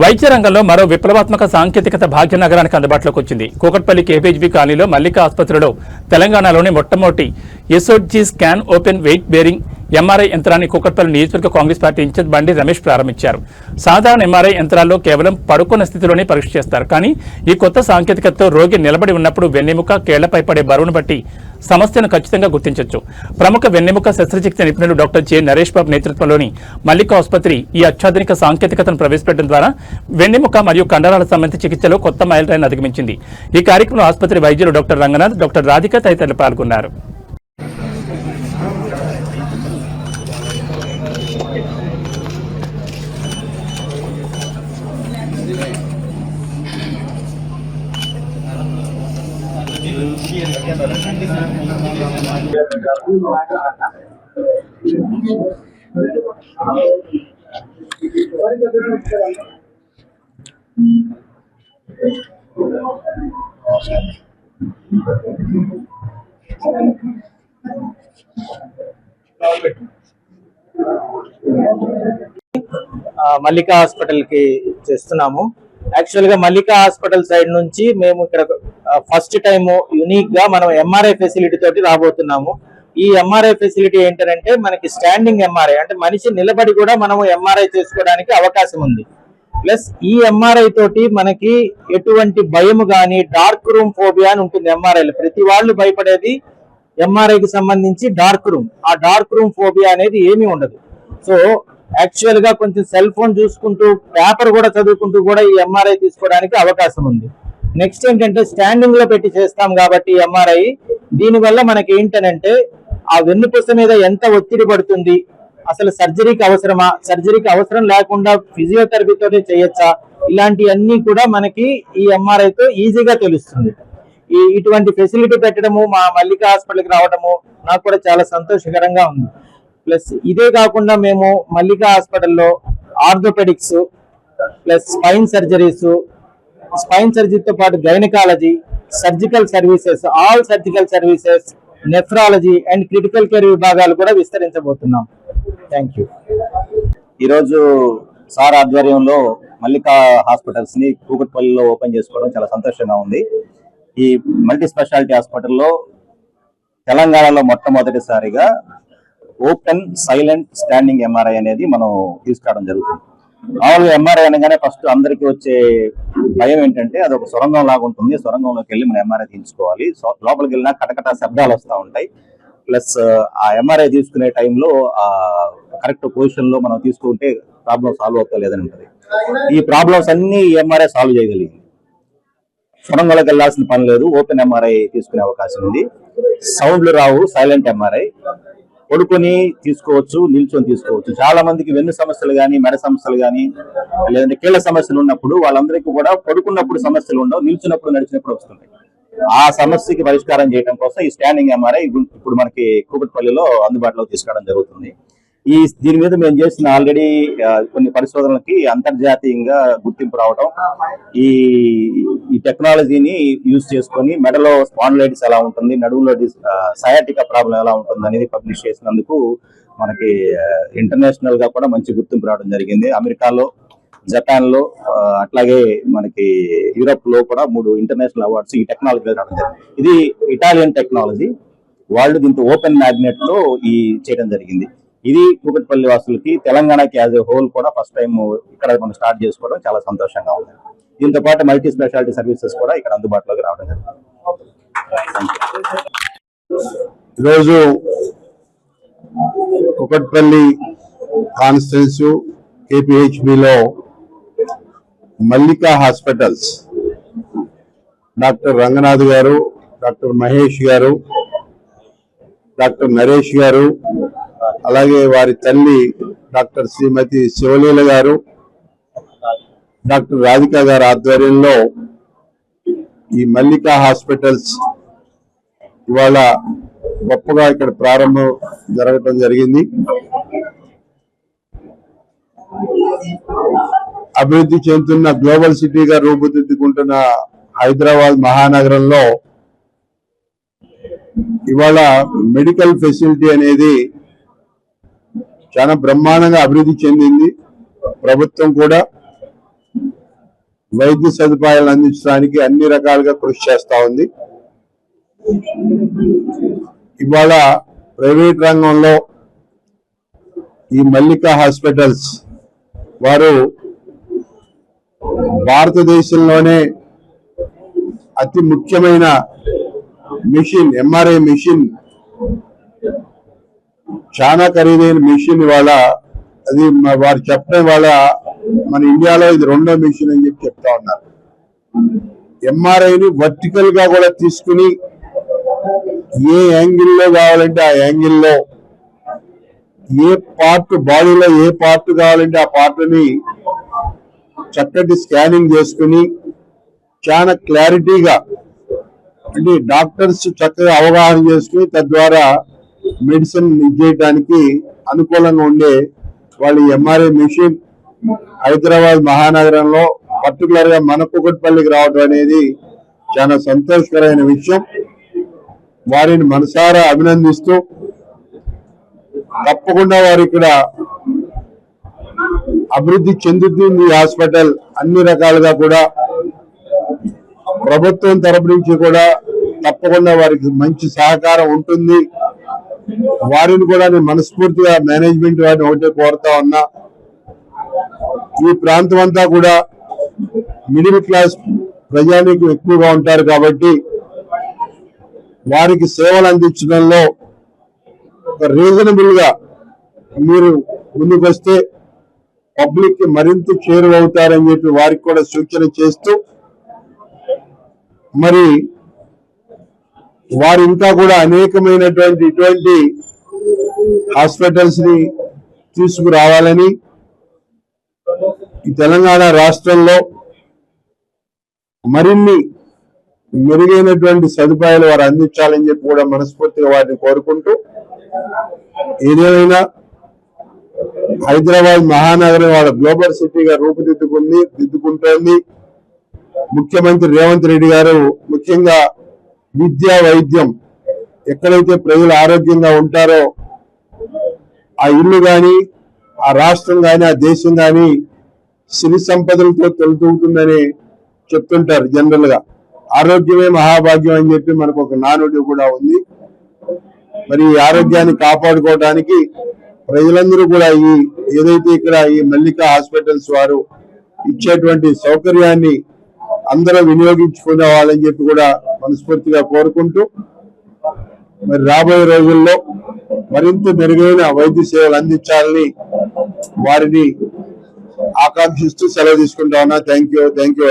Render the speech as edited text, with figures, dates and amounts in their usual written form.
వైద్య రంగంలో మరో విప్లవాత్మక సాంకేతికత భాగ్యనగరానికి అందుబాటులోకి వచ్చింది. కూకట్పల్లి కేపీహెచ్బీ కాలనీలో మల్లికా ఆసుపత్రిలో తెలంగాణలోని మొట్టమొదటి SOG scan open weight bearing MRI యంత్రాన్ని కూకట్పల్లి నియోజకవర్గ కాంగ్రెస్ పార్టీ ఇన్ఛార్జ్ బండి రమేష్ ప్రారంభించారు. సాధారణ ఎంఆర్ఐ యంత్రాల్లో కేవలం పడుకున్న స్థితిలోనే పరీక్ష చేస్తారు. కానీ ఈ కొత్త సాంకేతికతతో రోగి నిలబడి ఉన్నప్పుడు వెన్నెముక, కేళ్లపై పడే బరువును బట్టి సమస్యను ఖచ్చితంగా గుర్తించవచ్చు. ప్రముఖ వెన్నెముక శస్త్రచికిత్స నిపుణులు డాక్టర్ జె నరేష్ బాబు నేతృత్వంలోని మల్లికా ఆసుపత్రి ఈ అత్యాధునిక సాంకేతికతను ప్రవేశపెట్టడం ద్వారా వెన్నెముక మరియు కండరాల సంబంధిత చికిత్సలో కొత్త మైలురాయిని అధిగమించింది. ఈ కార్యక్రమంలో ఆసుపత్రి వైద్యులు డాక్టర్ రంగనాథ్, డాక్టర్ రాధిక తదితరులు పాల్గొన్నారు. మల్లికా హాస్పిటల్ కి చేస్తున్నాము. యాక్చువల్ గా మల్లికా హాస్పిటల్ సైడ్ నుంచి మేము ఇక్కడ ఫస్ట్ టైం యూనిక్ గా మనం ఎంఆర్ఐ ఫెసిలిటీ తోటి రాబోతున్నాము. ఈ ఎంఆర్ఐ ఫెసిలిటీ ఏంటంటే మనకి స్టాండింగ్ ఎంఆర్ఐ, అంటే మనిషి నిలబడి కూడా మనము ఎంఆర్ఐ చేసుకోవడానికి అవకాశం ఉంది. ప్లస్ ఈ ఎంఆర్ఐ తోటి మనకి ఎటువంటి భయము గాని, డార్క్ రూమ్ ఫోబియా అని ఉంటుంది ఎంఆర్ఐలో. ప్రతి వాళ్ళు భయపడేది ఎంఆర్ఐకి సంబంధించి డార్క్ రూమ్. ఆ డార్క్ రూమ్ ఫోబియా అనేది ఏమీ ఉండదు. సో యాక్చువల్ గా కొంచెం సెల్ ఫోన్ చూసుకుంటూ, పేపర్ కూడా చదువుకుంటూ కూడా ఈ ఎంఆర్ఐ తీసుకోవడానికి అవకాశం ఉంది. నెక్స్ట్ ఏంటంటే స్టాండింగ్ లో పెట్టి చేస్తాం కాబట్టి ఎంఆర్ఐ, దీనివల్ల మనకి ఏంటంటే ఆ వెన్నుపూస మీద ఎంత ఒత్తిడి పడుతుంది, అసలు సర్జరీకి అవసరమా, సర్జరీకి అవసరం లేకుండా ఫిజియోథెరపీతోనే చేయొచ్చా, ఇలాంటివన్నీ కూడా మనకి ఈ ఎంఆర్ఐతో ఈజీగా తెలుస్తుంది. ఇటువంటి ఫెసిలిటీ పెట్టడము, మా మల్లికా హాస్పిటల్కి రావడము నాకు కూడా చాలా సంతోషకరంగా ఉంది. ప్లస్ ఇదే కాకుండా మేము మల్లికా హాస్పిటల్లో orthopedics plus spine surgeries, spine సర్జరీతో పాటు gynaecology, surgical services, all surgical services, nephrology and critical care విభాగాలు కూడా విస్తరించబోతున్నాం. Thank you. ఈరోజు సార్ ఆధ్వర్యంలో మల్లికా హాస్పిటల్స్ ని కూకట్పల్లిలో ఓపెన్ చేసుకోవడం చాలా సంతోషంగా ఉంది. ఈ మల్టీ స్పెషాలిటీ హాస్పిటల్లో తెలంగాణలో మొట్టమొదటిసారిగా ఓపెన్ సైలెంట్ స్టాండింగ్ ఎంఆర్ఐ అనేది మనం తీసుకురావడం జరుగుతుంది. మామూలుగా ఎంఆర్ఐ అనగానే ఫస్ట్ అందరికీ వచ్చే భయం ఏంటంటే అది ఒక సొరంగం లాగా ఉంటుంది. సొరంగంలోకి వెళ్ళి మనం ఎంఆర్ఐ తీయించుకోవాలి. లోపలికి వెళ్ళినా కటకట శబ్దాలు వస్తూ ఉంటాయి. ప్లస్ ఆ ఎంఆర్ఐ తీసుకునే టైంలో ఆ కరెక్ట్ పొజిషన్ లో మనం తీసుకుంటే ప్రాబ్లం సాల్వ్ అవుతా లేదని ఉంటుంది. ఈ ప్రాబ్లమ్స్ అన్ని ఎంఆర్ఐ సాల్వ్ చేయగలిగింది. సొరంగంలోకి వెళ్ళాల్సిన పని లేదు. ఓపెన్ ఎంఆర్ఐ తీసుకునే అవకాశం ఉంది. సౌండ్లు రావు. Silent MRI. పడుకొని తీసుకోవచ్చు, నిల్చొని తీసుకోవచ్చు. చాలా మందికి వెన్ను సమస్యలు కానీ, మెడ సమస్యలు కానీ, లేదంటే కీళ్ల సమస్యలు ఉన్నప్పుడు వాళ్ళందరికీ కూడా పడుకున్నప్పుడు సమస్యలు ఉండవు, నిల్చున్నప్పుడు, నడిచినప్పుడు వస్తున్నాయి. ఆ సమస్యకి పరిష్కారం చేయడం కోసం ఈ స్టాండింగ్ ఎంఆర్ఐ ఇప్పుడు మనకి కూకట్పల్లిలో అందుబాటులో తీసుకురావడం జరుగుతుంది. దీని మీద మేము చేసిన ఆల్రెడీ కొన్ని పరిశోధనలకి అంతర్జాతీయంగా గుర్తింపు రావడం, ఈ టెక్నాలజీని యూజ్ చేసుకొని మెడలో స్పాండిలైటిస్ ఎలా ఉంటుంది, నడువులో సయాటికా ప్రాబ్లం ఎలా ఉంటుంది అనేది పబ్లిష్ చేసినందుకు మనకి ఇంటర్నేషనల్ గా కూడా మంచి గుర్తింపు రావడం జరిగింది. అమెరికాలో, జపాన్ లో, అట్లాగే మనకి యూరోప్ లో కూడా 3 ఇంటర్నేషనల్ అవార్డ్స్ ఈ టెక్నాలజీ రావడం జరిగింది. ఇది ఇటాలియన్ టెక్నాలజీ. వాళ్ళు దీంతో ఓపెన్ మ్యాగ్నెట్ తో చేయడం జరిగింది. ఇది కూకట్పల్లి వాసులకి, తెలంగాణకి యాజ్ ఎ హోల్ కూడా ఫస్ట్ టైం ఇక్కడ మనం స్టార్ట్ చేసుకోవడం చాలా సంతోషంగా ఉంది. దీంతో పాటు మల్టీ స్పెషాలిటీ సర్వీసెస్ కూడా ఇక్కడ అందుబాటులోకి రావడం జరిగింది. ఈరోజు కూకట్పల్లి కాన్స్టిట్యున్సీ కేపీహెచ్బిలో Mallika hospitals doctor Ranganath garu, doctor Mahesh గారు, డాక్టర్ నరేష్ గారు, అలాగే వారి తల్లి డాక్టర్ శ్రీమతి శివలీల గారు, డాక్టర్ రాధిక గారి ఆధ్వర్యంలో ఈ మల్లికా హాస్పిటల్స్ ఇవాళ గొప్పగా ఇక్కడ ప్రారంభం జరగటం జరిగింది. అభివృద్ధి చెందుతున్న గ్లోబల్ సిటీగా రూపుదిద్దుకుంటున్న హైదరాబాద్ మహానగరంలో ఇవాళ మెడికల్ ఫెసిలిటీ అనేది చాలా బ్రహ్మాండంగా అభివృద్ధి చెందింది. ప్రభుత్వం కూడా వైద్య సదుపాయాలను అందించడానికి అన్ని రకాలుగా కృషి చేస్తా ఉంది. ఇవాళ ప్రైవేట్ రంగంలో ఈ మల్లికా హాస్పిటల్స్ వారు భారతదేశంలోనే అతి ముఖ్యమైన మిషన్, ఎంఆర్ఐ మిషన్, చాలా ఖరీదైన మిషన్. ఇవాళ అది వారు చెప్పడం వాళ్ళ మన ఇండియాలో ఇది 2వ మిషన్ అని చెప్పి చెప్తా ఉన్నారు. ఎంఆర్ఐని వర్టికల్ గా కూడా తీసుకుని ఏ యాంగిల్లో కావాలంటే ఆ యాంగిల్లో, ఏ పార్ట్ బాడీలో ఏ పార్ట్ కావాలంటే ఆ పార్ట్ని చక్కటి స్కానింగ్ చేసుకుని చాలా క్లారిటీగా, అంటే డాక్టర్స్ చక్కగా అవగాహన చేసుకుని తద్వారా మెడిసిన్ ఇచ్చేయడానికి అనుకూలంగా ఉండే వాళ్ళు ఎంఆర్ఐ మిషన్ హైదరాబాద్ మహానగరంలో పర్టికులర్ గా మన కూకట్పల్లికి రావడం అనేది చాలా సంతోషకరమైన విషయం. వారిని మనసారా అభినందిస్తూ తప్పకుండా వారు ఇక్కడ అభివృద్ధి చెందుతుంది. ఈ హాస్పిటల్ అన్ని రకాలుగా కూడా ప్రభుత్వం తరపు నుంచి కూడా తప్పకుండా వారికి మంచి సహకారం ఉంటుంది. వారిని కూడా నేను మనస్ఫూర్తిగా మేనేజ్మెంట్ వారిని ఒకటే కోరుతా ఉన్నా, ఈ ప్రాంతం అంతా కూడా మిడిల్ క్లాస్ ప్రజానీకం ఎక్కువగా ఉంటారు కాబట్టి వారికి సేవలు అందించడంలో ఒక రీజనబుల్ గా మీరు ముందుకు వస్తే పబ్లిక్ కి మరింత చేరువవుతారని చెప్పి వారికి కూడా సూచన చేస్తూ, మరి వారు ఇంకా కూడా అనేకమైనటువంటి ఇటువంటి హాస్పిటల్స్ ని తీసుకురావాలని, ఈ తెలంగాణ రాష్ట్రంలో మరిన్ని మెరుగైనటువంటి సదుపాయాలు వారు అందించాలని చెప్పి కూడా మనస్ఫూర్తిగా వారిని కోరుకుంటూ, ఏదేమైనా హైదరాబాద్ మహానగరం వాళ్ళ గ్లోబల్ సిటీగా దిద్దుకుంటోంది. ముఖ్యమంత్రి రేవంత్ రెడ్డి గారు ముఖ్యంగా విద్య, వైద్యం, ఎక్కడైతే ప్రజలు ఆరోగ్యంగా ఉంటారో ఆ ఇల్లు గాని, ఆ రాష్ట్రం గాని, ఆ దేశం గాని సిరి సంపదలతో తొలతూగుతుందని చెప్తుంటారు జనరల్ గా. ఆరోగ్యమే మహాభాగ్యం అని చెప్పి మనకు ఒక నానుడి కూడా ఉంది. మరి ఈ ఆరోగ్యాన్ని కాపాడుకోవడానికి ప్రజలందరూ కూడా ఈ ఏదైతే ఇక్కడ ఈ మల్లికా హాస్పిటల్స్ వారు ఇచ్చేటువంటి సౌకర్యాన్ని అందరూ వినియోగించుకునే వాళ్ళని చెప్పి కూడా మనస్ఫూర్తిగా కోరుకుంటూ, మరి రాబోయే రోజుల్లో మరింత మెరుగైన వైద్య సేవలు అందించాలని వారిని ఆకాంక్షిస్తూ సెలవు తీసుకుంటా ఉన్నా. Thank you.